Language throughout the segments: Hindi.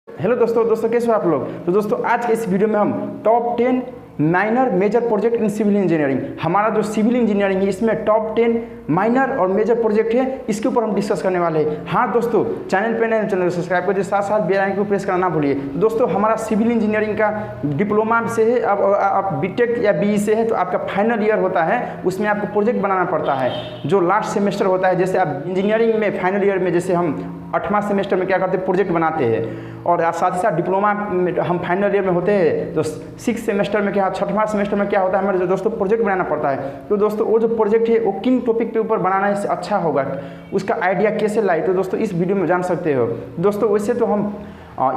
हेलो दोस्तों कैसे हो आप लोग। तो दोस्तों आज के इस वीडियो में हम top 10 minor major project in civil engineering, हमारा जो सिविल इंजीनियरिंग है इसमें टॉप 10 माइनर और मेजर प्रोजेक्ट है, इसके ऊपर हम डिस्कस करने वाले हैं। हाँ दोस्तों, चैनल पे नए चैनल को सब्सक्राइब करिए, साथ साथ बेल आइकन को प्रेस करना ना भूलिए। दोस्तों हमारा सिविल इंजीनियरिंग का डिप्लोमा से है, अब आप बीटेक या बीई से है तो आपका फाइनल ईयर होता है, उसमें आपको प्रोजेक्ट बनाना पड़ता है जो लास्ट सेमेस्टर होता है। जैसे आप इंजीनियरिंग में फाइनल ईयर में जैसे हम 8वां सेमेस्टर में क्या करते हैं, प्रोजेक्ट बनाते हैं। और साथ ही साथ डिप्लोमा में हम फाइनल ईयर में होते हैं तो 6 सेमेस्टर में क्या, 6वां सेमेस्टर में क्या होता है, हमारे जो दोस्तों प्रोजेक्ट बनाना पड़ता है। तो दोस्तों वो जो प्रोजेक्ट है वो किन टॉपिक के ऊपर बनाना से अच्छा होगा, उसका आइडिया कैसे लाए, तो दोस्तों इस वीडियो में जान सकते हो। दोस्तों वैसे तो हम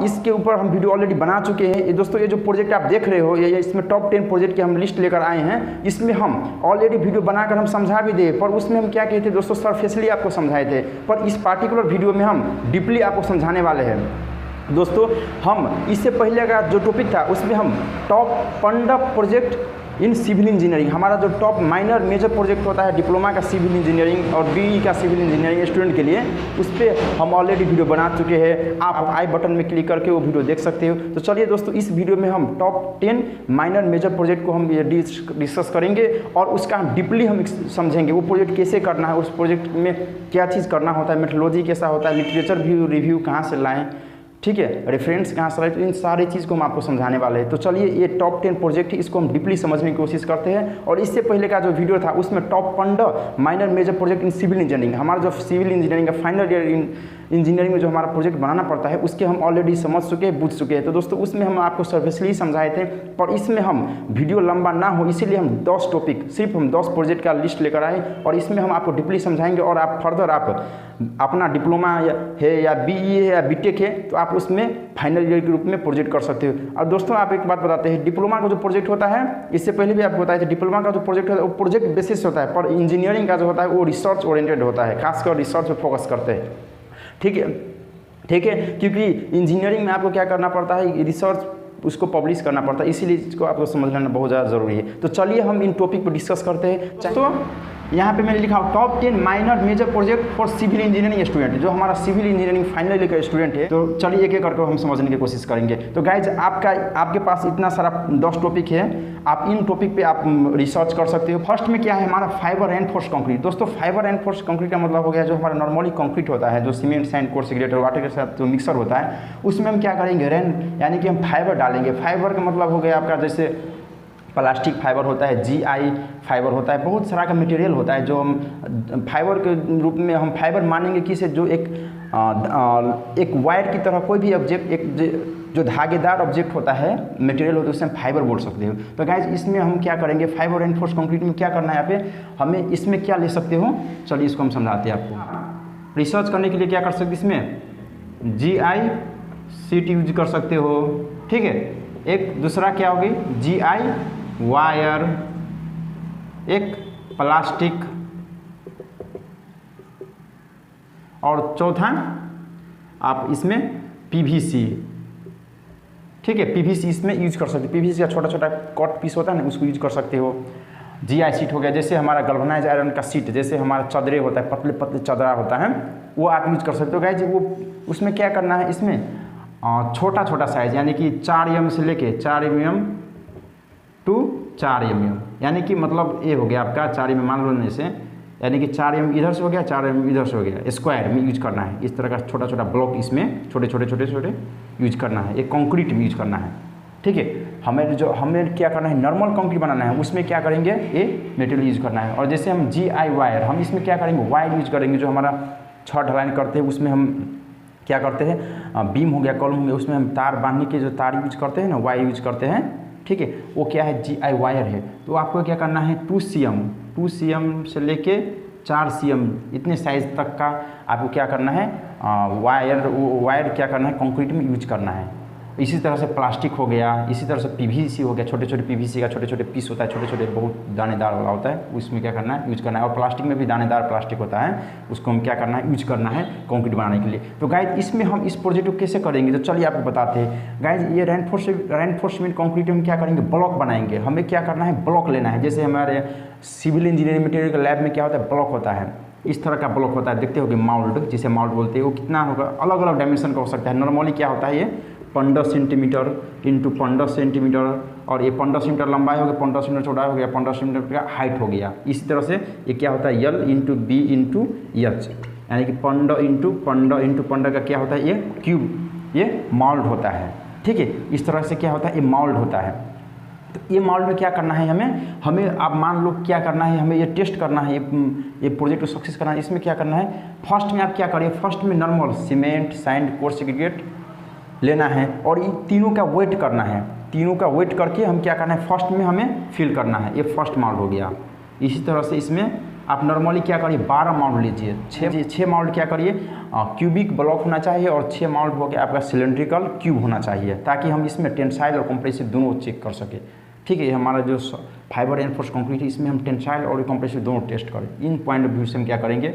इसके ऊपर हम वीडियो ऑलरेडी बना चुके हैं। ये दोस्तों ये जो प्रोजेक्ट आप देख रहे हो, ये इसमें टॉप 10 प्रोजेक्ट की हम लिस्ट लेकर आए हैं। इसमें हम ऑलरेडी वीडियो बनाकर हम समझा भी दे, पर उसमें हम क्या कहते थे दोस्तों, सरफेसली आपको समझाए थे, पर इस पार्टिकुलर वीडियो में हम डीपली आपको समझाने वाले हैं। दोस्तों हम इससे पहले का जो टॉपिक था उसमें हम top 15 project in civil engineering, हमारा जो टॉप माइनर मेजर प्रोजेक्ट होता है डिप्लोमा का सिविल इंजीनियरिंग और बीई का सिविल इंजीनियरिंग स्टूडेंट के लिए, उस पर हम ऑलरेडी वीडियो बना चुके हैं। आप आई बटन में क्लिक करके वो वीडियो देख सकते हो। तो चलिए दोस्तों इस वीडियो में हम टॉप 10 माइनर मेजर प्रोजेक्ट को हम डिस्कस करेंगे और उसका हम डीपली हम समझेंगे, वो प्रोजेक्ट कैसे करना है, उस प्रोजेक्ट में क्या चीज़ करना होता है, मेथोडोलॉजी कैसा होता है, लिटरेचर रिव्यू कहाँ से लाएँ, ठीक है, रेफरेंस कहाँ से, इन सारी चीज़ को हम आपको समझाने वाले हैं। तो चलिए ये टॉप 10 प्रोजेक्ट है, इसको हम डीपली समझने की कोशिश करते हैं। और इससे पहले का जो वीडियो था उसमें top 15 minor major project in civil engineering, हमारा जो सिविल इंजीनियरिंग का फाइनल ईयर इंजीनियरिंग में जो हमारा प्रोजेक्ट बनाना पड़ता है उसके हम ऑलरेडी समझ चुके हैं, बुझ चुके हैं। तो दोस्तों उसमें हम आपको सर्फेसली समझाए थे, पर इसमें हम वीडियो लंबा ना हो इसीलिए हम 10 टॉपिक, सिर्फ हम 10 प्रोजेक्ट का लिस्ट लेकर आए और इसमें हम आपको डीपली समझाएंगे। और आप फर्दर आप अपना डिप्लोमा है या बीई है या बीटेक है तो आप उसमें फाइनल ईयर के रूप में प्रोजेक्ट कर सकते हो। और दोस्तों आप एक बात बताते हैं, डिप्लोमा का जो प्रोजेक्ट होता है, इससे पहले भी आपको बताया था, डिप्लोमा का जो प्रोजेक्ट होता है वो प्रोजेक्ट बेसिस होता है, पर इंजीनियरिंग का जो होता है वो रिसर्च ओरिएंटेड होता है, खासकर रिसर्च पर फोकस करते हैं। ठीक है, क्योंकि इंजीनियरिंग में आपको क्या करना पड़ता है, रिसर्च उसको पब्लिश करना पड़ता है, इसीलिए इसको आपको समझ लेना बहुत ज़्यादा ज़रूरी है। तो चलिए हम इन टॉपिक पर डिस्कस करते हैं। तो यहाँ पे मैंने लिखा top 10 minor major project for civil engineering student, जो हमारा सिविल इंजीनियरिंग फाइनल ईयर का स्टूडेंट है। तो चलिए एक एक करके हम समझने की कोशिश करेंगे। तो गाइज आपके पास इतना सारा 10 टॉपिक है, आप इन टॉपिक पे आप रिसर्च कर सकते हो। फर्स्ट में क्या है हमारा फाइबर रेनफोर्स्ड कंक्रीट। दोस्तों फाइबर रेनफोर्स्ड कंक्रीट का मतलब हो गया जो हमारा नॉर्मली कंक्रीट होता है, जो सीमेंट सैंड कोर्सिग्रेट और वाटर के साथ जो मिक्सर होता है, उसमें हम क्या करेंगे, यानी कि हम फाइबर डालेंगे। फाइबर का मतलब हो गया आपका जैसे प्लास्टिक फाइबर होता है, जीआई फाइबर होता है, बहुत सारा का मटेरियल होता है जो हम फाइबर के रूप में हम फाइबर मानेंगे किसे, जो एक वायर की तरह कोई भी ऑब्जेक्ट, एक जो धागेदार ऑब्जेक्ट होता है, मटेरियल होता है, उससे हम फाइबर बोल सकते हो। तो गाइज इसमें हम क्या करेंगे, फाइबर रेनफोर्स्ड कंक्रीट में क्या करना है, यहाँ पे हमें इसमें क्या ले सकते हो, चलिए इसको हम समझाते हैं आपको। रिसर्च करने के लिए क्या कर सकते, इसमें जीआई सीट यूज कर सकते हो, ठीक है। एक दूसरा क्या होगी, जीआई वायर, एक प्लास्टिक, और चौथा आप इसमें पीवीसी, ठीक है, पीवीसी इसमें यूज कर सकते हो। पीवीसी का छोटा छोटा कट पीस होता है ना, उसको यूज कर सकते हो। जीआई सीट हो गया, जैसे हमारा गल्वनाइज आयरन का सीट, जैसे हमारा चादरे होता है, पतले पतले चादरा होता है, वो आप यूज कर सकते हो। गाइज वो उसमें क्या करना है, इसमें छोटा छोटा साइज, यानी कि 4 mm से लेके 4 mm टू 4 mm, यानी कि मतलब ये हो गया आपका 4 mm, मान लो नहीं से, यानी कि 4 mm इधर से हो गया, 4 mm इधर से हो गया, स्क्वायर में यूज करना है। इस तरह का छोटा छोटा ब्लॉक इसमें छोटे छोटे यूज करना है, एक कंक्रीट में यूज करना है, ठीक है। हमें क्या करना है, नॉर्मल कंक्रीट बनाना है, उसमें क्या करेंगे, ये मटेरियल यूज करना है। और जैसे हम जीआई वायर, हम इसमें क्या करेंगे, वायर यूज करेंगे, जो हमारा छत ढलान करते हैं उसमें हम क्या करते हैं, बीम हो गया, कॉलम हो गया, उसमें हम तार बांधने के जो तार यूज करते हैं ना, वायर यूज करते हैं, ठीक है, वो क्या है, जीआई वायर है। तो आपको क्या करना है, 2 cm से लेके 4 cm इतने साइज तक का आपको क्या करना है, वायर क्या करना है, कंक्रीट में यूज करना है। इसी तरह से प्लास्टिक हो गया, इसी तरह से पीवीसी हो गया, छोटे छोटे पीवीसी का छोटे छोटे पीस होता है, छोटे छोटे बहुत दानेदार वाला होता है, उसमें क्या करना है, यूज करना है। और प्लास्टिक में भी दानेदार प्लास्टिक होता है, उसको हम क्या करना है, यूज करना है कंक्रीट बनाने के लिए। तो गाइज इसमें हम इस प्रोजेक्ट को कैसे करेंगे, तो चलिए आपको बताते हैं। गाइज ये रेनफोर्समेंट कंक्रीट हम क्या करेंगे, ब्लॉक बनाएंगे। हमें क्या करना है, ब्लॉक लेना है। जैसे हमारे सिविल इंजीनियरिंग मटेरियल के लैब में क्या होता है, ब्लॉक होता है, इस तरह का ब्लॉक होता है, देखते होगे माउल्ड, जिसे माउल्ड बोलते हैं। वो कितना होगा, अलग अलग डायमेंशन का हो सकता है। नॉर्मली क्या होता है, ये 15 सेंटीमीटर इंटू 15 सेंटीमीटर, और ये 15 सेंटीमीटर लंबाई हो गया, 15 सेंटीमीटर चौड़ाई हो गया, 15 सेंटीमीटर का हाइट हो गया। इसी तरह से ये क्या होता है L into B into H, यानी कि 15 इंटू 15 का क्या होता है ये क्यूब, ये मॉल्ड होता है। ठीक है, इस तरह से क्या होता है ये मॉल्ड होता है। तो ये मॉल्ड में क्या करना है हमें आप मान लो क्या करना है, हमें ये टेस्ट करना है, ये प्रोजेक्ट को सक्सेस करना है। इसमें क्या करना है, फर्स्ट में आप क्या करिए, फर्स्ट में normal cement sand coarse aggregate लेना है और इन तीनों का वेट करना है। तीनों का वेट करके हम क्या करना है, फर्स्ट में हमें फिल करना है। ये फर्स्ट मॉल्ड हो गया। इसी तरह से इसमें आप नॉर्मली क्या करिए 12 माउल्ड लीजिए, 6 माउल्ड क्या करिए क्यूबिक ब्लॉक होना चाहिए और 6 माउल्ड हो गया आपका सिलेंड्रिकल क्यूब होना चाहिए, ताकि हम इसमें टेंसाइल और कंप्रेसिव दोनों चेक कर सके। ठीक है, हमारा जो फाइबर एनफोर्स कंक्रीट है इसमें हम टेंसाइल और कंप्रेसिव दोनों टेस्ट करें। इन पॉइंट ऑफ व्यू से हम क्या करेंगे,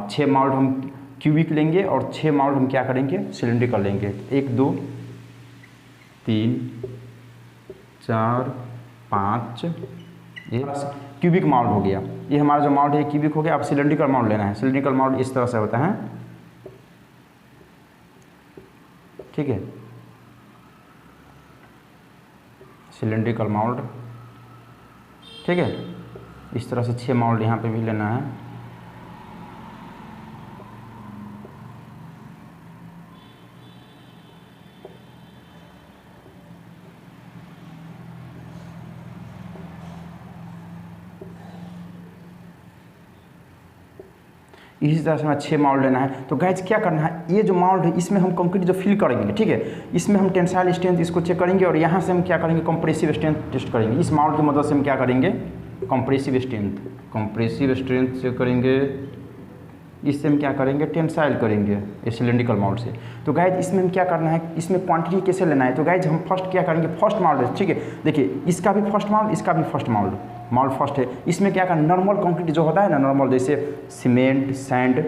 6 माउल्ड हम क्यूबिक लेंगे और 6 माउल्ड हम क्या करेंगे सिलेंड्रिकल लेंगे। 1 2 3 4 5 ये क्यूबिक माउल्ड हो गया। ये हमारा जो माउल्ड है क्यूबिक हो गया। अब सिलेंड्रिकल माउल्ड लेना है। सिलेंड्रिकल माउल्ड इस तरह से होता है। ठीक है, सिलेंड्रिकल माउल्ड। ठीक है, इस तरह से 6 माउल्ड यहाँ पे भी लेना है। इसी तरह से हमें 6 माउल्ड लेना है। तो गाइज क्या करना है, ये जो माउल्ड है इसमें हम कंक्रीट जो फिल करेंगे, ठीक है, इसमें हम टेंसाइल स्ट्रेंथ इसको चेक करेंगे और यहाँ से हम क्या करेंगे कंप्रेसिव स्ट्रेंथ टेस्ट करेंगे। इस माउल्ड की मदद से हम क्या करेंगे कंप्रेसिव स्ट्रेंथ चेक करेंगे। इससे हम क्या करेंगे टेंसाइल करेंगे इस सिलेंड्रिकल माउल्ड से। तो गाइज इसमें हम क्या करना है, इसमें क्वांटिटी कैसे लेना है। तो गाइज हम फर्स्ट क्या करेंगे, फर्स्ट माउल्ड, ठीक है, देखिए इसका भी फर्स्ट माउल्ड इसका भी फर्स्ट माउल्ड फर्स्ट है। इसमें क्या करना, नॉर्मल कंक्रीट जो होता है ना, नॉर्मल जैसे सीमेंट सैंड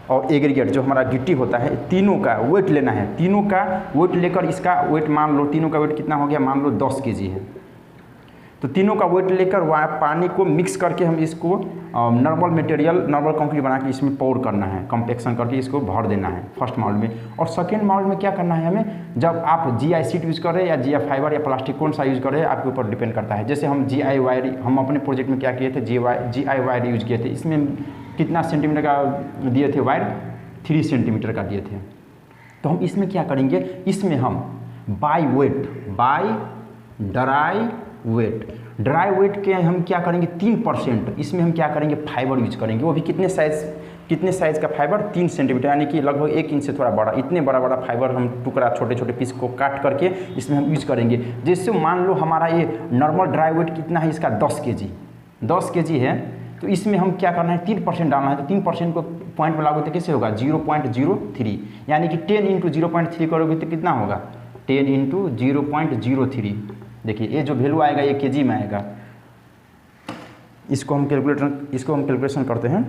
और एग्रीगेट जो हमारा गिट्टी होता है, तीनों का वेट लेना है। तीनों का वेट लेकर इसका वेट मान लो, तीनों का वेट कितना हो गया, मान लो 10 kg है। तो तीनों का वेट लेकर वहाँ पानी को मिक्स करके हम इसको नॉर्मल मटेरियल नॉर्मल कंक्रीट बना के इसमें पोर करना है, कॉम्पेक्शन करके इसको भर देना है फर्स्ट माउल्ड में। और सेकेंड माउल्ड में क्या करना है हमें, जब आप GI शीट यूज़ करें या GI फाइबर या प्लास्टिक कौन सा यूज़ करें आपके ऊपर डिपेंड करता है। जैसे हम GI वायर, हम अपने प्रोजेक्ट में क्या किए थे GI वायर यूज किए थे। इसमें कितना सेंटीमीटर का दिए थे वायर, 3 सेंटीमीटर का दिए थे। तो हम इसमें क्या करेंगे, इसमें हम बाई ड्राई वेट के हम क्या करेंगे 3%। इसमें हम क्या करेंगे फाइबर यूज करेंगे। वो भी कितने साइज़ का फाइबर, 3 सेंटीमीटर, यानी कि लगभग 1 इंच से थोड़ा बड़ा। इतने बड़ा फाइबर हम टुकड़ा छोटे छोटे पीस को काट करके इसमें हम यूज करेंगे। जैसे मान लो हमारा ये नॉर्मल ड्राई वेट कितना है इसका 10 kg है। तो इसमें हम क्या करना है 3% डालना है। तो 3% को पॉइंट में लागू तो कैसे होगा 0.03, यानी कि 10 इंटू 0.3 करोगे तो कितना होगा 10 इंटू 0.03। देखिए ये जो वैल्यू आएगा ये केजी में आएगा। इसको हम कैलकुलेशन करते हैं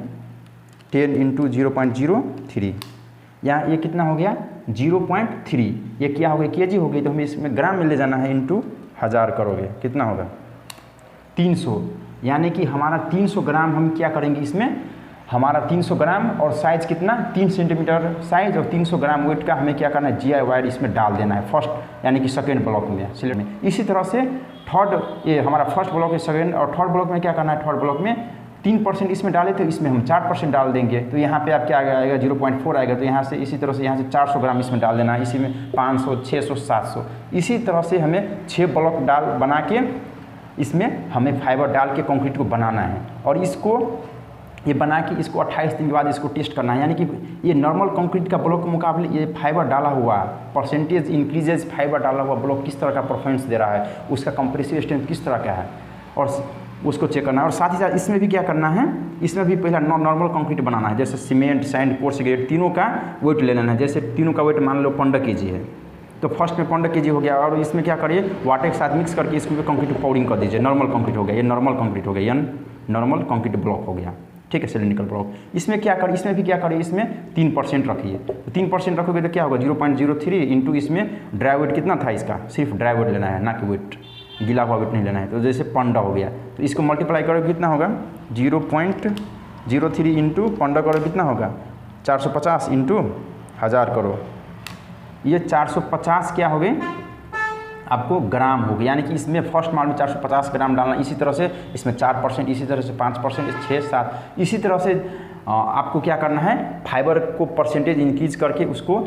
10 इंटू 0.03, यहाँ ये कितना हो गया 0.3। ये क्या हो गया केजी हो गई। तो हमें इसमें ग्राम में ले जाना है, इंटू 1000 करोगे कितना होगा 300, यानी कि हमारा 300 ग्राम हम क्या करेंगे इसमें, हमारा 300 ग्राम और साइज़ कितना 3 सेंटीमीटर साइज और 300 ग्राम वेट का हमें क्या करना है GI वायर इसमें डाल देना है फर्स्ट, यानी कि सेकेंड ब्लॉक में सिलेंडर में। इसी तरह से थर्ड, ये हमारा फर्स्ट ब्लॉक है, सेकेंड और थर्ड ब्लॉक में क्या करना है, थर्ड ब्लॉक में 3% इसमें डाले तो इसमें हम 4% डाल देंगे। तो यहाँ पे आप क्या आएगा 0.4 आएगा। तो यहाँ से इसी तरह से यहाँ से 400 ग्राम इसमें डाल देना है, इसी में 500 600 700। इसी तरह से हमें 6 ब्लॉक बना के इसमें हमें फाइबर डाल के कंक्रीट को बनाना है। और इसको ये बना के इसको 28 दिन के बाद इसको टेस्ट करना है, यानी कि ये नॉर्मल कंक्रीट का ब्लॉक के मुकाबले ये फाइबर डाला हुआ परसेंटेज इंक्रीजेज फाइबर डाला हुआ ब्लॉक किस तरह का परफॉर्मेंस दे रहा है, उसका कंप्रेसिव स्ट्रेंथ किस तरह का है, और उसको चेक करना है। और साथ ही साथ इसमें भी क्या करना है, इसमें भी पहला नॉर्मल कंक्रीट बनाना है। जैसे सीमेंट सैंड कोर्स एग्रीगेट तीनों का वेट ले लेना है। जैसे तीनों का वेट मान लो 15 kg है, तो फर्स्ट में 15 kg हो गया। और इसमें क्या करिए वाटर के साथ मिक्स करके इसको कंक्रीट पाउडरिंग कर दीजिए, नॉर्मल कंक्रीट हो गया। ये नॉर्मल कंक्रीट हो गया, नॉर्मल कंक्रीट ब्लॉक हो गया, ठीक है, सिलेंड्रिकल ब्लॉक। इसमें क्या करिए, इसमें भी क्या करिए, इसमें 3% रखिए। तो 3% रखोगे तो क्या होगा 0.03 इंटू इसमें ड्राई वेट कितना था इसका, सिर्फ ड्राई वेट लेना है, ना कि वेट, गीला हुआ वेट नहीं लेना है। तो जैसे 15 हो गया, तो इसको मल्टीप्लाई करोगे कितना होगा 0.03 इंटू 15 करो कितना होगा 450 इंटू 1000 करो ये 450 क्या हो गए आपको ग्राम हो गए, यानी कि इसमें फर्स्ट माल में 450 ग्राम डालना। इसी तरह से इसमें 4%, इसी तरह से 5%, 6, 7, इसी तरह से आपको क्या करना है, फाइबर को परसेंटेज इंक्रीज करके उसको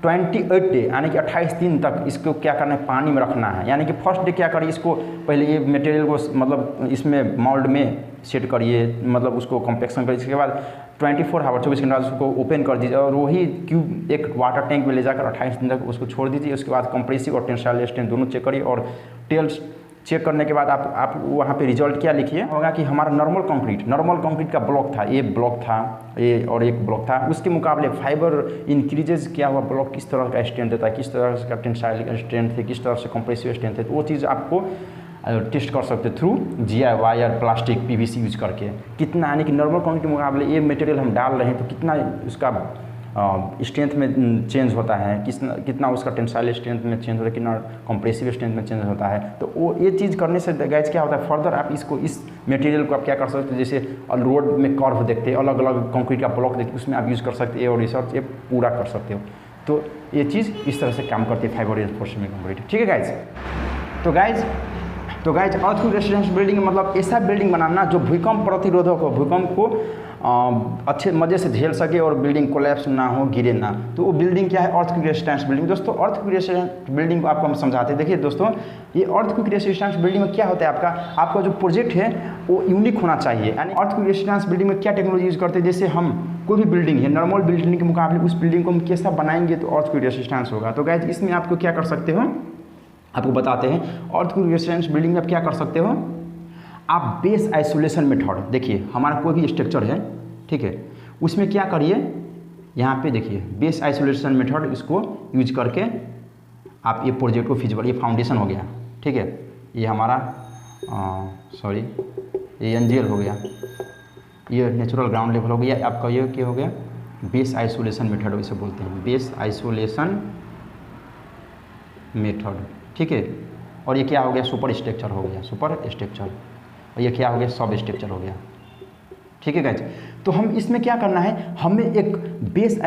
28 डे यानी कि 28 दिन तक इसको क्या करना है, पानी में रखना है। यानी कि फर्स्ट डे क्या करिए, इसको पहले ये मटेरियल को मतलब इसमें मोल्ड में सेट करिए, मतलब उसको कॉम्पैक्शन करिए। इसके बाद 24 आवर 24 घंटे बाद उसको ओपन कर दीजिए और वही क्यूब एक वाटर टैंक में ले जाकर 28 दिन तक उसको छोड़ दीजिए। उसके बाद कंप्रेसिव और टेंसाइल स्ट्रेंथ दोनों चेक करिए और टेल्स चेक करने के बाद आप वहाँ पे रिजल्ट क्या लिखिए होगा कि हमारा नॉर्मल कंक्रीट का ब्लॉक था, ये ब्लॉक था, ये और एक ब्लॉक था, उसके मुकाबले फाइबर इंक्रीजेज क्या हुआ, ब्लॉक किस तरह का स्ट्रेंथ देता है, किस तरह का टेंसाइल स्ट्रेंथ है, किस तरह से कंप्रेसिव स्ट्रेंथ है, तो वो चीज़ आपको टेस्ट कर सकते through GI wire, plastic, PVC use करके। कितना यानी कि नॉर्मल कंक्रीट के मुकाबले ये मटेरियल हम डाल रहे हैं तो कितना उसका स्ट्रेंथ में चेंज होता है, कितना उसका टेंसाइल स्ट्रेंथ में चेंज होता है, कितना कंप्रेसिव स्ट्रेंथ में चेंज होता है। तो वो ये चीज़ करने से गाइज क्या होता है, फर्दर आप इसको इस मटेरियल को आप क्या कर सकते हैं, जैसे रोड में कर्व देखते हैं, अलग अलग कंक्रीट का ब्लॉक देखते हैं, उसमें आप यूज़ कर सकते हैं और रिसर्च ये पूरा कर सकते हो। तो ये चीज़ इस तरह से काम करती है फाइबर रिइंफोर्समेंट कंक्रीट। ठीक है गाइज। तो गाइज अर्थक्वेक रेजिस्टेंस बिल्डिंग मतलब ऐसा बिल्डिंग बनाना जो भूकंप प्रतिरोधक हो, भूकंप को अच्छे मज़े से झेल सके और बिल्डिंग कोलैप्स ना हो, गिरे ना। तो वो बिल्डिंग क्या है, अर्थक्वेक रेजिस्टेंस बिल्डिंग। दोस्तों अर्थक्वेक रेजिस्टेंस बिल्डिंग को आपको हम समझाते हैं। देखिए दोस्तों, ये अर्थक्वेक रेजिस्टेंस बिल्डिंग में क्या होता है, आपका जो प्रोजेक्ट है वो यूनिक होना चाहिए। यानी अर्थक्वेक रेजिस्टेंस बिल्डिंग में क्या टेक्नोलॉजी यूज़ करते हैं, जैसे हम कोई भी बिल्डिंग है, नॉर्मल बिल्डिंग के मुकाबले उस बिल्डिंग को हम कैसा बनाएंगे तो अर्थक्वेक रेजिस्टेंस होगा। तो गाइज इसमें आपको क्या कर सकते हो, आपको बताते हैं। अर्थक्वेक रेजिस्टेंस बिल्डिंग में आप क्या कर सकते हो, आप बेस आइसोलेशन मेथड, देखिए हमारा कोई भी स्ट्रक्चर है, ठीक है, उसमें क्या करिए, यहाँ पे देखिए बेस आइसोलेशन मेथड, इसको यूज करके आप ये प्रोजेक्ट को फिजिबल, ये फाउंडेशन हो गया, ठीक है, ये हमारा ये NGL हो गया, ये नेचुरल ग्राउंड लेवल हो गया, आपका ये क्या हो गया, बेस आइसोलेशन मेथड इसे बोलते हैं, बेस आइसोलेशन मेथड। ठीक है, और ये क्या हो गया, सुपर स्ट्रक्चर हो गया, सुपर स्ट्रक्चर, और ये क्या हो गया, सब स्ट्रक्चर हो गया। ठीक है गाइज, तो हम इसमें क्या करना है, हमें एक बेस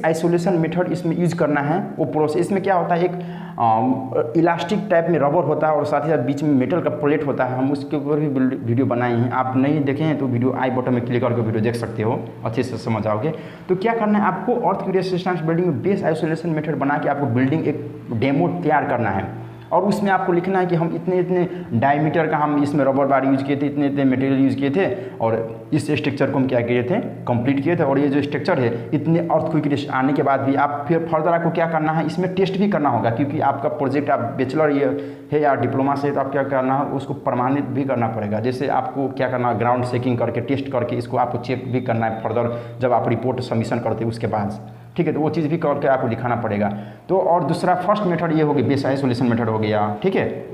आइसोलेशन मेथड इसमें यूज करना है। वो प्रोसेस इसमें क्या होता है, एक इलास्टिक टाइप में रबर होता है और साथ ही साथ बीच में मेटल का प्लेट होता है। हम उसके ऊपर भी वीडियो बनाए हैं, आप नहीं देखे हैं तो वीडियो आई बटन में क्लिक करके वीडियो देख सकते हो, अच्छे से समझ आओगे। तो क्या करना है आपको, अर्थक्वेक रेजिस्टेंस बिल्डिंग में बेस आइसोलेशन मेथड बना के आपको बिल्डिंग एक डेमो तैयार करना है और उसमें आपको लिखना है कि हम इतने डायमीटर का हम इसमें रबर बार यूज़ किए थे, इतने मटेरियल यूज़ किए थे और इस स्ट्रक्चर को हम क्या किए थे, कंप्लीट किए थे। और ये जो स्ट्रक्चर है इतने अर्थक्वेक आने के बाद भी आप फिर फर्दर आपको क्या करना है, इसमें टेस्ट भी करना होगा, क्योंकि आपका प्रोजेक्ट आप बैचलर ये है या डिप्लोमा से, तो आप क्या करना है, उसको प्रमाणित भी करना पड़ेगा। जैसे आपको क्या करना है, ग्राउंड चेकिंग करके टेस्ट करके इसको आपको चेक भी करना है फर्दर, जब आप रिपोर्ट सबमिशन करते हैं उसके बाद। ठीक है, तो वो चीज़ भी करके आपको दिखाना पड़ेगा। तो और दूसरा फर्स्ट मेथड ये हो गया, बेस आइसोलेशन मेथड हो गया, ठीक है।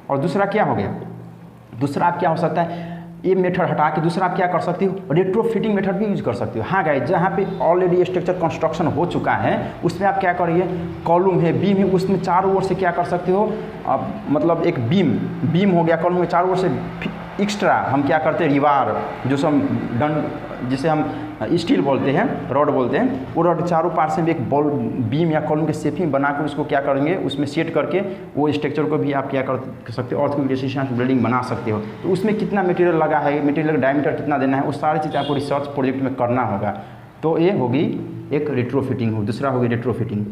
और दूसरा क्या हो गया, दूसरा आप क्या हो सकता है, ये मेथड हटा के दूसरा आप क्या कर सकते हो, रेट्रोफिटिंग मेथड भी यूज कर सकते हो। हाँ गाइस, जहाँ पे ऑलरेडी स्ट्रक्चर कंस्ट्रक्शन हो चुका है उसमें आप क्या करिए, कॉलम है, बीम है, उसमें चारों ओर से क्या कर सकते हो, मतलब एक बीम हो गया, कॉलम में चारों ओर से एक्स्ट्रा हम क्या करते हैं, रिवार जो हम डंड जिसे हम स्टील बोलते हैं, रॉड बोलते हैं, वो रॉड चारों पार से भी एक बॉल बीम या कॉलम के शेपिंग बनाकर उसको क्या करेंगे, उसमें सेट करके वो स्ट्रक्चर को भी आप क्या कर सकते हो, अर्थक्वेक रेजिस्टेंस बिल्डिंग बना सकते हो। तो उसमें कितना मटेरियल लगा है, मटेरियल का डायमीटर कितना देना है, वो सारी चीज़ आपको रिसर्च प्रोजेक्ट में करना होगा। तो ये होगी एक रेट्रोफिटिंग हो, दूसरा होगी रेट्रोफिटिंग।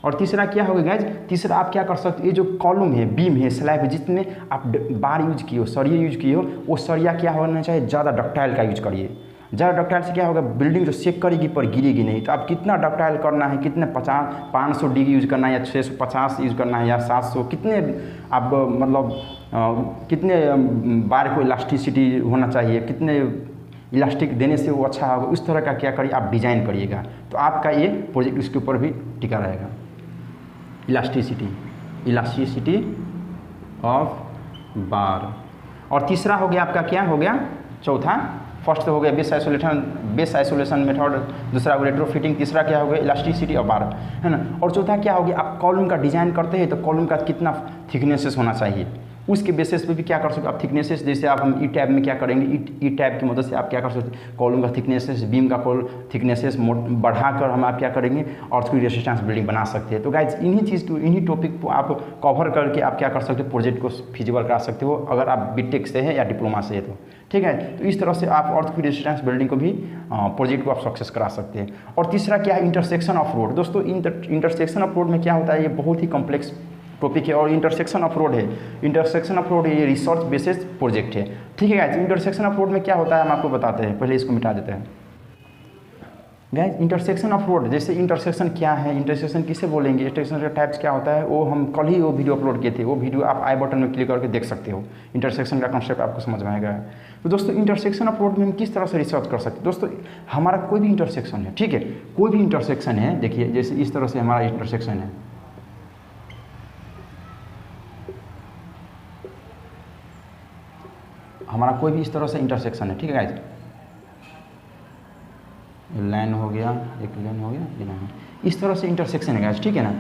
और तीसरा क्या होगा गाइज, तीसरा आप क्या कर सकते हो, ये जो कॉलम है, बीम है, स्लैब है, जितने आप बार यूज किए हो, सरिया यूज किए हो, वो सरिया क्या होना चाहिए, ज़्यादा डक्टाइल का यूज करिए। ज़्यादा डक्टाइल से क्या होगा, बिल्डिंग जो शेक करेगी पर गिरेगी नहीं। तो आप कितना डक्टाइल करना है, कितने 500 डिग्री यूज करना है या 650 यूज करना है या 700, कितने आप मतलब कितने बार को इलास्टिसिटी होना चाहिए, कितने इलास्टिक देने से वो अच्छा होगा, उस तरह का क्या करिए आप डिज़ाइन करिएगा। तो आपका ये प्रोजेक्ट इसके ऊपर भी टिका रहेगा। इलास्टिसिटी ऑफ बार। और तीसरा हो गया आपका क्या हो गया, चौथा, फर्स्ट हो गया बेस आइसोलेशन मेथड, दूसरा रेट्रोफिटिंग, तीसरा क्या हो गया, इलास्टिसिटी ऑफ बार, है ना। और चौथा क्या हो गया, आप कॉलम का डिज़ाइन करते हैं तो कॉलम का कितना थिकनेसेस होना चाहिए, उसके बेसिस पे भी क्या कर सकते हो आप थिकनेसेस, जैसे आप हम ई टैब में क्या करेंगे, ई टैब की मदद से आप क्या कर सकते हैं, कॉलम का थिकनेसेस, बीम का थिकनेसेस बढ़ाकर हम आप क्या करेंगे अर्थक्वेक रेजिस्टेंस बिल्डिंग बना सकते हैं। तो गाइज इन्हीं चीज़ को, इन्हीं टॉपिक को आप कवर करके आप क्या कर सकते हो, प्रोजेक्ट को फिजिबल करा सकते हो, अगर आप बीटेक से हैं या डिप्लोमा से है तो ठीक है। तो इस तरह से आप अर्थक्वेक रेजिस्टेंस बिल्डिंग को भी प्रोजेक्ट को आप सक्सेस करा सकते हैं। और तीसरा क्या है, इंटरसेक्शन ऑफ रोड। दोस्तों इंटरसेक्शन ऑफ रोड में क्या होता है, ये बहुत ही कॉम्प्लेक्स टॉपिक है और इंटरसेक्शन ऑफ रोड है, इंटरसेक्शन ऑफ रोड ये रिसर्च बेसिस प्रोजेक्ट है, ठीक है गाइज। इंटरसेक्शन ऑफ रोड में क्या होता है हम आपको बताते हैं, पहले इसको मिटा देते हैं गाइज। इंटरसेक्शन ऑफ रोड, जैसे इंटरसेक्शन क्या है, इंटरसेक्शन किसे बोलेंगे, इंटरसेक्शन का टाइप्स क्या होता है, वो हम कल ही वो वीडियो अपलोड किए थे, वो वीडियो आप आई बटन में क्लिक करके देख सकते हो, इंटरसेक्शन का कॉन्सेप्ट आपको समझ में आएगा। तो दोस्तों इंटरसेक्शन ऑफ रोड में हम किस तरह से रिसर्च कर सकते हैं। दोस्तों हमारा कोई भी इंटरसेक्शन है, ठीक है, कोई भी इंटरसेक्शन है, देखिए जैसे इस तरह से हमारा इंटरसेक्शन है, हमारा कोई भी इस तरह से इंटरसेक्शन है, ठीक है गाइज, लाइन हो गया, एक लाइन हो गया, ये लाइन, इस तरह से इंटरसेक्शन है गाइज, ठीक है ना।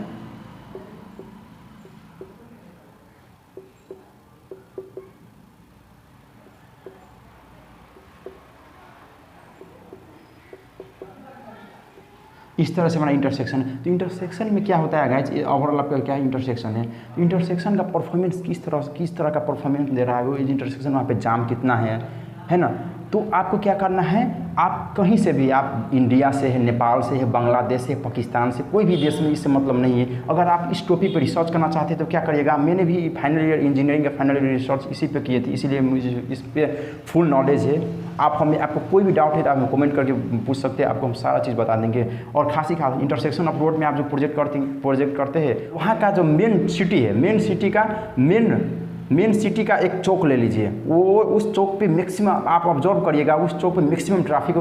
इस तरह से हमारा इंटरसेक्शन है। तो इंटरसेक्शन में क्या होता है गाइज, ओवरऑल आपका क्या इंटरसेक्शन है, तो इंटरसेक्शन का परफॉर्मेंस किस तरह का परफॉर्मेंस दे रहा है वो, इंटरसेक्शन वहाँ पे जाम कितना है ना। तो आपको क्या करना है, आप कहीं से भी, आप इंडिया से है, नेपाल से है, बांग्लादेश से, पाकिस्तान से, कोई भी देश में इससे मतलब नहीं है। अगर आप इस टॉपिक पर रिसर्च करना चाहते हैं तो क्या करिएगा, मैंने भी फाइनल ईयर इंजीनियरिंग का फाइनल ईयर रिसर्च इसी पे किए थे, इसीलिए मुझे इस पर फुल नॉलेज है। आपको कोई भी डाउट है तो आप हमें कमेंट करके पूछ सकते हैं, आपको हम सारा चीज़ बता देंगे। और खास इंटरसेक्शन ऑफ रोड में आप जो प्रोजेक्ट करते हैं, वहाँ का जो मेन सिटी है, मेन सिटी का एक चौक ले लीजिए, वो उस चौक पे मैक्सिमम आप ऑब्जर्व करिएगा, उस चौक पे मैक्सिमम ट्रैफिक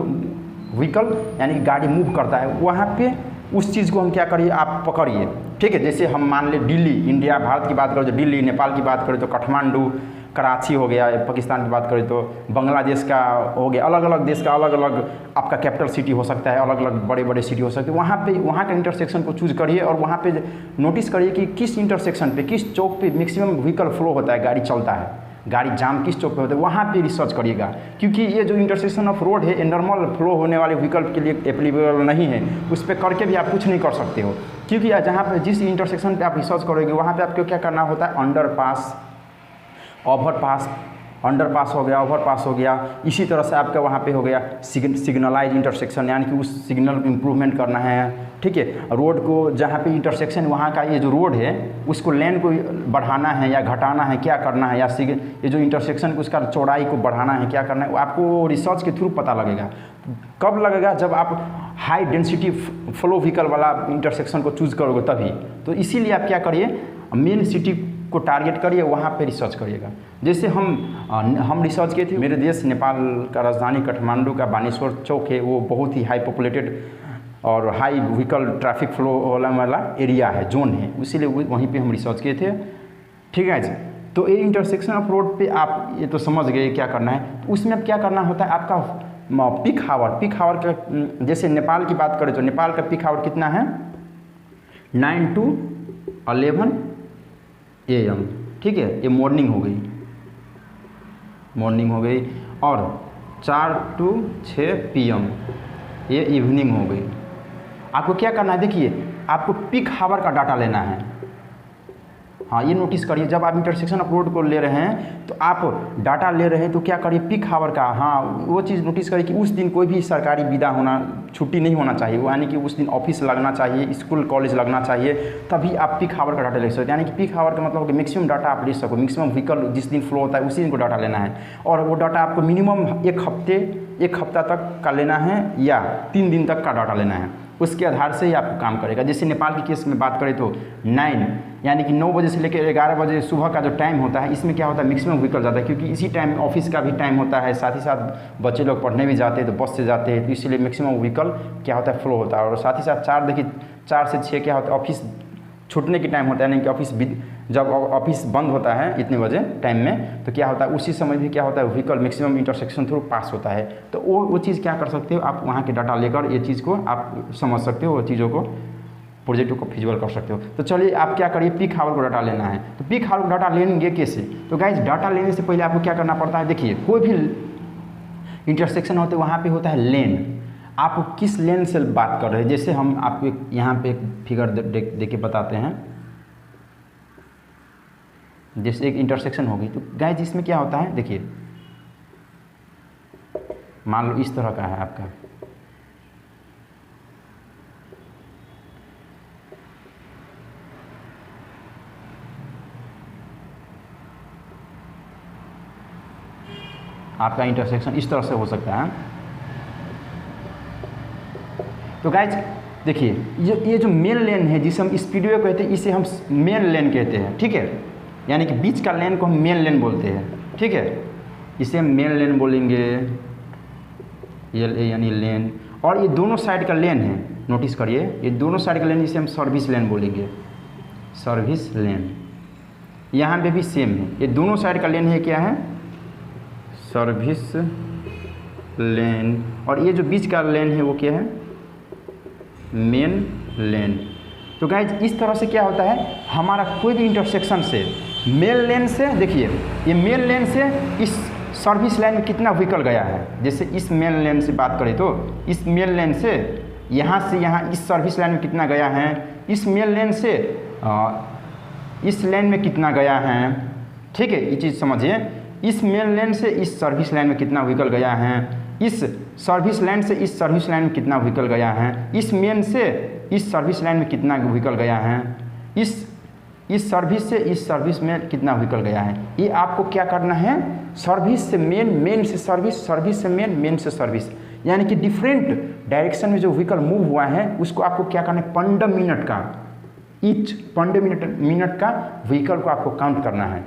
व्हीकल यानी कि गाड़ी मूव करता है, वहाँ पे उस चीज़ को हम क्या करिए, आप पकड़िए, ठीक है। जैसे हम मान ले दिल्ली, इंडिया भारत की बात करें तो दिल्ली, नेपाल की बात करें तो काठमांडू, कराची हो गया, पाकिस्तान की बात करें तो बांग्लादेश का हो गया, अलग अलग देश का अलग अलग आपका कैपिटल सिटी हो सकता है, अलग अलग बड़े बड़े सिटी हो सकते हैं। वहाँ का इंटरसेक्शन को चूज करिए और वहाँ पे नोटिस करिए कि किस इंटरसेक्शन पे, किस चौक पे मैक्सिमम व्हीकल फ्लो होता है, गाड़ी चलता है, गाड़ी जाम किस चौक पे होता है, वहाँ पे रिसर्च करिएगा। क्योंकि ये जो इंटरसेक्शन ऑफ रोड है, नॉर्मल फ्लो होने वाले व्हीकल के लिए एप्लीकेबल नहीं है, उस पर करके भी आप कुछ नहीं कर सकते हो। क्योंकि जहाँ पर जिस इंटरसेक्शन पर आप रिसर्च करोगे वहाँ पर आपको क्या करना होता है, अंडरपास, अंडरपास हो गया, ओवरपास हो गया, इसी तरह से आपका वहाँ पे हो गया सिग्नलाइज इंटरसेक्शन, यानी कि उस सिग्नल को इम्प्रूवमेंट करना है, ठीक है। रोड को जहाँ पे इंटरसेक्शन, वहाँ का ये जो रोड है उसको लेन को बढ़ाना है या घटाना है, क्या करना है, या ये जो इंटरसेक्शन को उसका चौड़ाई को बढ़ाना है, क्या करना है, वो आपको रिसर्च के थ्रू पता लगेगा। कब लगेगा, जब आप हाई डेंसिटी फ्लो व्हीकल वाला इंटरसेक्शन को चूज़ करोगे तभी। तो इसीलिए आप क्या करिए, मेन सिटी को टारगेट करिए, वहाँ पे रिसर्च करिएगा। जैसे हम रिसर्च किए थे, मेरे देश नेपाल का राजधानी काठमांडू का बानेश्वर चौक है, वो बहुत ही हाई पॉपुलेटेड और हाई व्हीकल ट्रैफिक फ्लो वाला एरिया है, जोन है, इसीलिए वहीं पे हम रिसर्च किए थे, ठीक है जी। तो ये इंटरसेक्शन ऑफ रोड पे आप ये तो समझ गए क्या करना है। तो उसमें अब क्या करना होता है, आपका पीक हावर का, जैसे नेपाल की बात करें तो नेपाल का पीक हावर कितना है, 9 to 11 AM, ठीक है, ये मॉर्निंग हो गई, और 4 to 6 PM ये इवनिंग हो गई। आपको क्या करना है, देखिए आपको पीक हावर का डाटा लेना है। हाँ, ये नोटिस करिए, जब आप इंटरसेक्शन ऑफ रोड को ले रहे हैं तो आप डाटा ले रहे हैं तो क्या करिए, पीक हावर का, हाँ वो चीज़ नोटिस करिए कि उस दिन कोई भी सरकारी विदा होना, छुट्टी नहीं होना चाहिए, वो यानी कि उस दिन ऑफिस लगना चाहिए, स्कूल कॉलेज लगना चाहिए, तभी आप पीक हावर का डाटा ले सकते हैं। यानी कि पीक हावर का मतलब कि मैक्सिमम डाटा आप ले सको, मैक्सिमम व्हीकल जिस दिन फ्लो होता है उसी दिन को डाटा लेना है, और वो डाटा आपको मिनिमम एक हफ्ता तक का लेना है या 3 दिन तक का डाटा लेना है। उसके आधार से ही आपको काम करेगा। जैसे नेपाल के केस में बात करें तो 9 यानी कि 9 बजे से लेकर 11 बजे सुबह का जो टाइम होता है, इसमें क्या होता है, मैक्सिमम व्हीकल जाता है, क्योंकि इसी टाइम ऑफिस का भी टाइम होता है, साथ ही साथ बच्चे लोग पढ़ने भी जाते हैं तो बस से जाते हैं, तो इसीलिए मैक्सिमम व्हीकल क्या होता है, फ्लो होता है। और साथ ही साथ 4 से 6 क्या होता है, ऑफिस छूटने की टाइम होता है, यानी कि ऑफिस जब ऑफिस बंद होता है इतने बजे टाइम में, तो क्या होता है उसी समय भी क्या होता है, vehicle maximum intersection through pass होता है। तो वो चीज़ क्या कर सकते हो आप, वहाँ के डाटा लेकर ये चीज़ को आप समझ सकते हो, वो चीज़ों को प्रोजेक्ट को फिजिबल कर सकते हो। तो चलिए आप क्या करिए, पीक हावर को डाटा लेना है। तो पीक हावर को डाटा लेंगे कैसे? तो गाइज डाटा लेने से पहले आपको क्या करना पड़ता है, देखिए कोई भी इंटरसेक्शन होते वहाँ पे होता है लेन। आप किस लेन से बात कर रहे हैं, जैसे हम आपको यहाँ पे एक फिगर दे के बताते हैं। जैसे एक इंटरसेक्शन होगी तो गाइज इसमें क्या होता है, देखिए मान लो इस तरह का है आपका, आपका इंटरसेक्शन इस तरह से हो सकता है। तो गाइज देखिए ये जो मेन लेन है जिसे हम स्पीडवे कहते हैं, इसे हम मेन लेन कहते हैं, ठीक है। यानी कि बीच का लेन को हम मेन लेन बोलते हैं, ठीक है। इसे हम मेन लेन बोलेंगे, यानी लेन। और ये दोनों साइड का लेन है, नोटिस करिए ये दोनों साइड का लेन, इसे हम सर्विस लेन बोलेंगे, सर्विस लेन। यहाँ पे भी सेम है, ये दोनों साइड का लेन है, क्या है, सर्विस लेन। और ये जो बीच का लेन है वो क्या है, मेन लेन। तो गाइज इस तरह से क्या होता है, हमारा कोई भी इंटरसेक्शन से मेन लेन से, देखिए ये मेन लेन से इस सर्विस लाइन में कितना व्हीकल गया है। जैसे इस मेन लेन से बात करें तो इस मेन लेन से यहाँ इस सर्विस लाइन में कितना गया है, इस मेन लेन से इस लेन में कितना गया है, ठीक है। ये चीज़ समझिए, इस मेन लेन से इस सर्विस लाइन में कितना व्हीकल गया है, इस सर्विस लाइन से इस सर्विस लाइन में कितना व्हीकल गया है, इस मेन से इस सर्विस लाइन में कितना व्हीकल गया है, इस सर्विस से इस सर्विस में कितना व्हीकल गया है। ये आपको क्या करना है, सर्विस से मेन, मेन से सर्विस, सर्विस से मेन, मेन से सर्विस, यानी कि डिफरेंट डायरेक्शन में जो व्हीकल मूव हुआ है उसको आपको क्या करना है, 15 मिनट का, ईच 15 मिनट का व्हीकल को आपको काउंट करना है।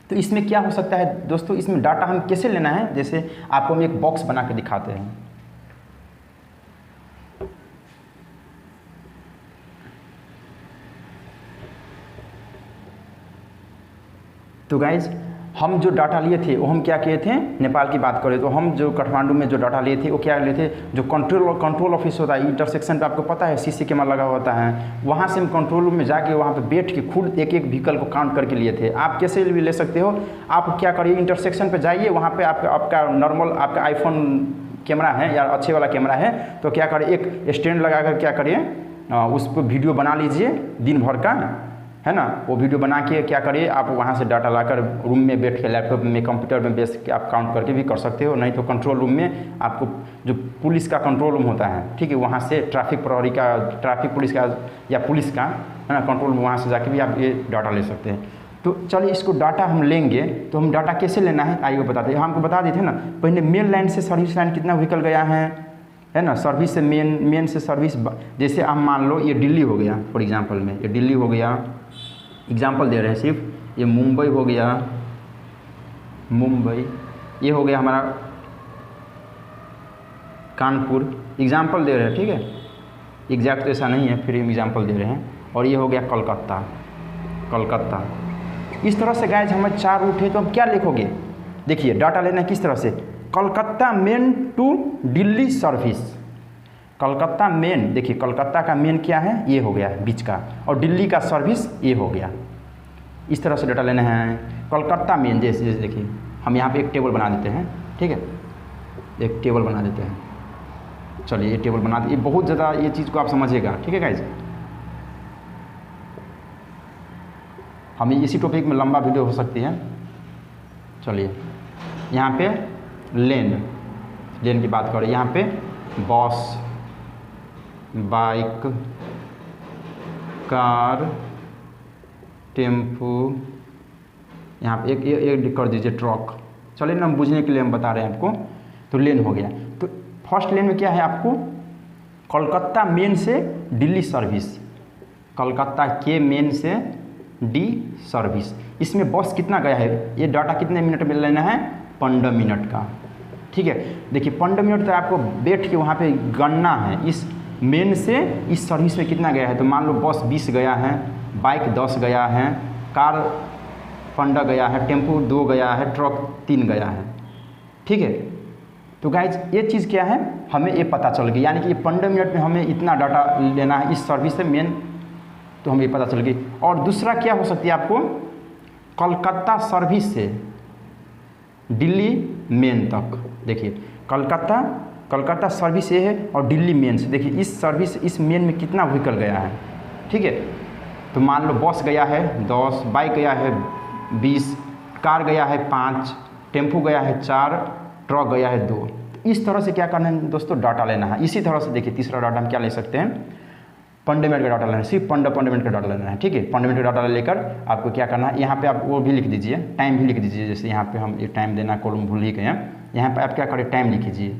तो इसमें क्या हो सकता है दोस्तों, इसमें डाटा हम कैसे लेना है, जैसे आपको हम एक बॉक्स बना के दिखाते हैं। तो गाइज हम जो डाटा लिए थे वो हम क्या किए थे, नेपाल की बात करें तो हम जो काठमांडू में जो डाटा लिए थे वो क्या लिए थे, जो कंट्रोल ऑफिस होता है इंटरसेक्शन पे, आपको पता है सीसी कैमरा लगा होता है, वहाँ से हम कंट्रोल रूम में जाके वहाँ पे बैठ के खुद एक एक व्हीकल को काउंट करके लिए थे। आप कैसे भी ले सकते हो, आप क्या करिए, इंटरसेक्शन पे जाइए, वहाँ पे आपका नॉर्मल आपका आईफोन कैमरा है या अच्छे वाला कैमरा है, तो क्या करिए एक स्टैंड लगा कर क्या करिए उस पर वीडियो बना लीजिए दिन भर का, है ना। वो वीडियो बना के क्या करिए, आप वहाँ से डाटा लाकर रूम में बैठ के लैपटॉप में कंप्यूटर में बेस के आप काउंट करके भी कर सकते हो। नहीं तो कंट्रोल रूम में आपको जो पुलिस का कंट्रोल रूम होता है, ठीक है, वहाँ से ट्रैफिक प्रहरी का, ट्रैफिक पुलिस का या पुलिस का, है ना, कंट्रोल रूम, वहाँ से जाके भी आप ये डाटा ले सकते हैं। तो चलिए इसको डाटा हम लेंगे, तो हम डाटा कैसे लेना है आइए बताते हैं। हमको बता देते हैं ना, पहले मेन लाइन से सर्विस लाइन कितना व्हीकल गया है ना, सर्विस से मेन से सर्विस। जैसे आप मान लो ये दिल्ली हो गया, फॉर एग्जांपल में ये दिल्ली हो गया, एग्जांपल दे रहे हैं सिर्फ, ये मुंबई हो गया, मुंबई, ये हो गया हमारा कानपुर, एग्जांपल दे रहे हैं, ठीक है, एग्जैक्ट तो ऐसा नहीं है, फिर हम एग्जांपल दे रहे हैं। और ये हो गया कलकत्ता, कलकत्ता। इस तरह से गाइस हमें 4 रूट है, तो हम क्या लिखोगे, देखिए डाटा लेना किस तरह से, Calcutta main to Delhi service, Calcutta main, देखिए कलकत्ता का मेन क्या है, ये हो गया बीच का, और दिल्ली का सर्विस ये हो गया। इस तरह से डाटा लेना है, कलकत्ता मेन, जैसे देखिए हम यहाँ पे एक टेबल बना देते हैं, ठीक है, एक टेबल बना देते हैं। चलिए ये टेबल बना ये बहुत ज़्यादा ये चीज़ को आप समझिएगा, ठीक है गाइज। हम इसी टॉपिक में लंबा वीडियो हो सकती है। चलिए यहाँ पे लेन की बात करें, यहाँ पे बस, बाइक, कार, टेम्पू, यहाँ पे एक कर दीजिए ट्रक। चलिए ना, हम बुझने के लिए हम बता रहे हैं आपको। तो लेन हो गया, तो फर्स्ट लेन में क्या है आपको, कोलकाता मेन से दिल्ली सर्विस, कोलकाता के मेन से डी सर्विस। इसमें बस कितना गया है, ये डाटा कितने मिनट में लेना है, 15 मिनट का, ठीक है। देखिए 15 मिनट तक आपको बैठ के वहाँ पे गणना है, इस मेन से इस सर्विस में कितना गया है। तो मान लो बस 20 गया है, बाइक 10 गया है, कार 15 गया है, टेम्पू 2 गया है, ट्रक 3 गया है, ठीक है। तो गाइज ये चीज़ क्या है, हमें ये पता चल गई, यानी कि 15 मिनट में हमें इतना डाटा लेना है इस सर्विस से मेन, तो हमें ये पता चल गई। और दूसरा क्या हो सकती है आपको, कलकत्ता सर्विस से दिल्ली मेन तक। देखिए कलकत्ता सर्विस ये है और दिल्ली मेन से, देखिए इस सर्विस इस मेन में कितना व्हीकल गया है, ठीक है। तो मान लो बस गया है 10, बाइक गया है 20, कार गया है 5, टेम्पो गया है 4, ट्रक गया है 2। इस तरह से क्या करना है दोस्तों, डाटा लेना है। इसी तरह से देखिए तीसरा डाटा हम क्या ले सकते हैं, 15 मिनट का डाटा लेना है, सिर्फ 15 मिनट का डाटा लेना है, ठीक है। 15 मिनट का डाटा लेकर आपको क्या करना है, यहाँ पे आप वो भी लिख दीजिए, टाइम भी लिख दीजिए। जैसे यहाँ पे हम ये टाइम देना कॉलम भूल ही गए हैं, यहाँ पे आप क्या करें, टाइम लिख लीजिए।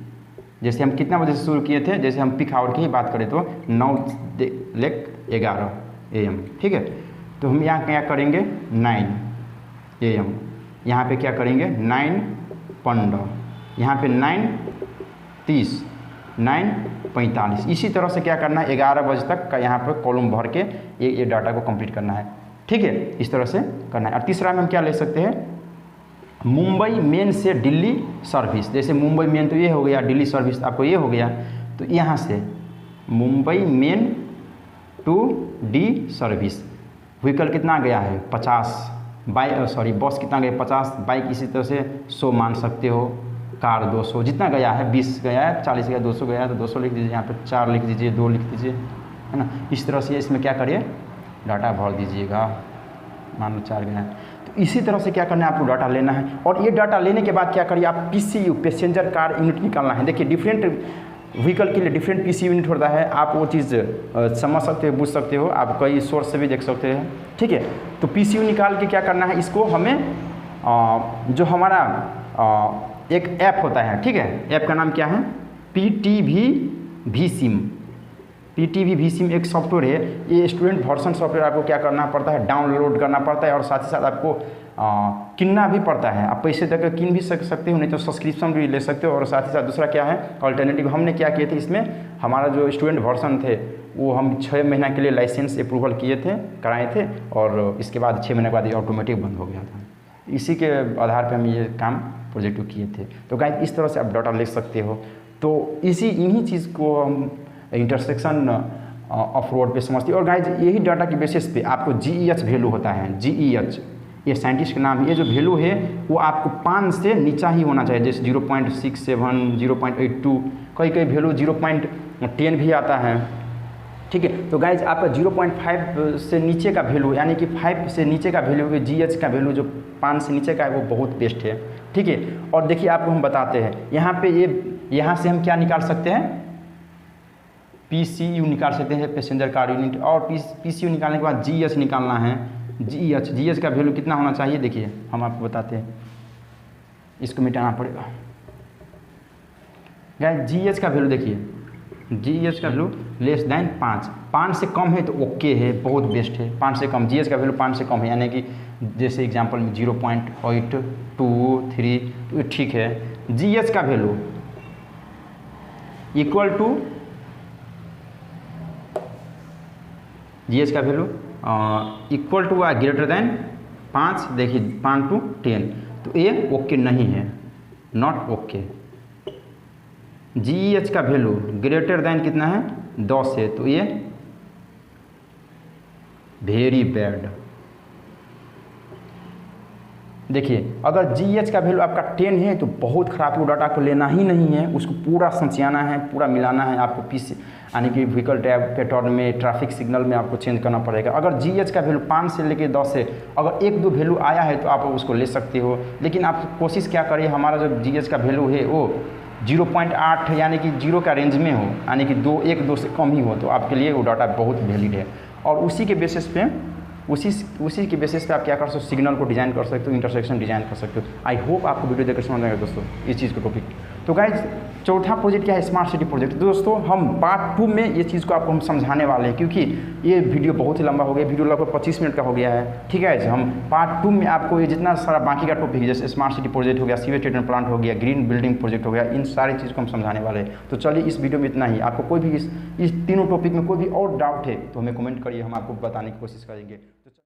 जैसे हम कितना बजे से शुरू किए थे, जैसे हम पीक आवर की ही बात करें तो 9:11 AM, ठीक है। तो हम यहाँ क्या करेंगे 9 AM, यहाँ पे क्या करेंगे 9:15, यहाँ पे 9:30, 9:45। इसी तरह से क्या करना है 11 बजे तक का यहाँ पर कॉलम भर के ये डाटा को कंप्लीट करना है, ठीक है। इस तरह से करना है। और तीसरा में हम क्या ले सकते हैं, मुंबई मेन से दिल्ली सर्विस। जैसे मुंबई मेन तो ये हो गया, दिल्ली सर्विस आपको ये हो गया, तो यहाँ से Mumbai main to D service vehicle कितना गया है 50, बस कितना गया 50, बाइक इसी तरह से 100 मान सकते हो, कार 200, जितना गया है 20 गया है, 40 गया, 200 गया है तो 200 लिख दीजिए, यहाँ पे 4 लिख दीजिए, 2 लिख दीजिए, है ना। इस तरह से इसमें क्या करिए डाटा भर दीजिएगा, मान लो 4 गया है। तो इसी तरह से क्या करना है, आपको डाटा लेना है। और ये डाटा लेने के बाद क्या करिए आप PCU पैसेंजर कार यूनिट निकालना है। देखिए डिफरेंट व्हीकल के लिए डिफरेंट PCU यूनिट होता है, आप वो चीज़ समझ सकते हो, बुझ सकते हो, आप कई सोर्स से भी देख सकते हैं, ठीक है। तो PCU निकाल के क्या करना है, इसको हमें जो हमारा एक ऐप होता है, ठीक है, ऐप का नाम क्या है PTV vSIM। PTV vSIM एक सॉफ्टवेयर है, ये स्टूडेंट वर्जन सॉफ्टवेयर आपको क्या करना पड़ता है, डाउनलोड करना पड़ता है, और साथ ही साथ आपको किनना भी पड़ता है। आप पैसे देकर किन भी सकते हो, नहीं तो सब्सक्रिप्शन भी ले सकते हो। और साथ ही साथ दूसरा क्या है अल्टरनेटिव, हमने क्या किए थे इसमें, हमारा जो स्टूडेंट वर्जन थे वो हम 6 महीना के लिए लाइसेंस अप्रूवल किए थे, कराए थे, और इसके बाद 6 महीने के बाद ये ऑटोमेटिक बंद हो गया था। इसी के आधार पर हम ये काम प्रोजेक्ट किए थे। तो गाइस इस तरह से आप डाटा ले सकते हो। तो इन्हीं चीज़ को हम इंटरसेक्शन ऑफ रोड पे समझते हैं। और गाइज यही डाटा की बेसिस पे आपको GEH वैल्यू होता है, GEH ये साइंटिस्ट का नाम है। ये जो वैल्यू है वो आपको 5 से नीचा ही होना चाहिए, जैसे 0.67, 0.82, कई वैल्यू 0.10 भी आता है, ठीक है। तो गाइज आपका 0.5 से नीचे का वैल्यू, यानी कि 5 से नीचे का वैल्यू है GEH का वैल्यू, जो 5 से नीचे का है वो बहुत बेस्ट है, ठीक है। और देखिए आपको हम बताते हैं यहाँ पे, यहाँ से हम क्या निकाल सकते हैं, PCU निकाल सकते हैं, पैसेंजर कार यूनिट। और PCU निकालने के बाद GEH निकालना है, GEH का वैल्यू कितना होना चाहिए, देखिए हम आपको बताते हैं, इसको मिटाना पड़ेगा। गाइस GEH का वैल्यू देखिए, GEH का वैल्यू लेस देन 5 से कम है तो ओके है, बहुत बेस्ट है। 5 से कम, GEH का वैल्यू 5 से कम है, यानी कि जैसे एग्जांपल में 0.82, 3 तो ठीक है। GEH का वैल्यू इक्वल टू, GEH का value equal to greater than 5, देखिए 5 to 10, तो ये ओके नहीं है, नॉट ओके। GEH का वैल्यू ग्रेटर देन कितना है 10 है, तो ये वेरी बैड। देखिए अगर GEH का वैल्यू आपका 10 है तो बहुत ख़राब, वो डाटा को लेना ही नहीं है, उसको पूरा समझाना है, पूरा मिलाना है आपको पीसी, यानी कि व्हीकल टैब पैटर्न में, ट्रैफिक सिग्नल में आपको चेंज करना पड़ेगा। अगर GEH का वैल्यू 5 से लेकर 10 है, अगर 1-2 वैल्यू आया है तो आप उसको ले सकते हो, लेकिन आप कोशिश क्या करिए, हमारा जो GEH का वैल्यू है वो 0.8 यानी कि 0 का रेंज में हो, यानी कि 1-2 से कम ही हो, तो आपके लिए वो डाटा बहुत वैलिड है। और उसी के बेसिस पे उसी के बेसिस पे आप क्या कर सकते हो, सिग्नल को डिज़ाइन कर सकते हो, इंटरसेक्शन डिज़ाइन कर सकते हो। आई होप आपको वीडियो देखकर समझ आएगा दोस्तों इस चीज़ को टॉपिक। तो गाइज चौथा प्रोजेक्ट क्या है, स्मार्ट सिटी प्रोजेक्ट। दोस्तों हम पार्ट 2 में ये चीज़ को आपको हम समझाने वाले हैं, क्योंकि ये वीडियो बहुत ही लंबा हो गया, वीडियो लगभग 25 मिनट का हो गया है, ठीक है। हम पार्ट 2 में आपको ये जितना सारा बाकी का टॉपिक है, जैसे स्मार्ट सिटी प्रोजेक्ट हो गया, सीवेज ट्रीटमेंट प्लांट हो गया, ग्रीन बिल्डिंग प्रोजेक्ट हो गया, इन सारी चीज़ को हम समझाने वाले हैं। तो चलिए इस वीडियो में इतना ही। आपको कोई भी इस तीनों टॉपिक में कोई भी और डाउट है तो हमें कमेंट करिए, हम आपको बताने की कोशिश करेंगे।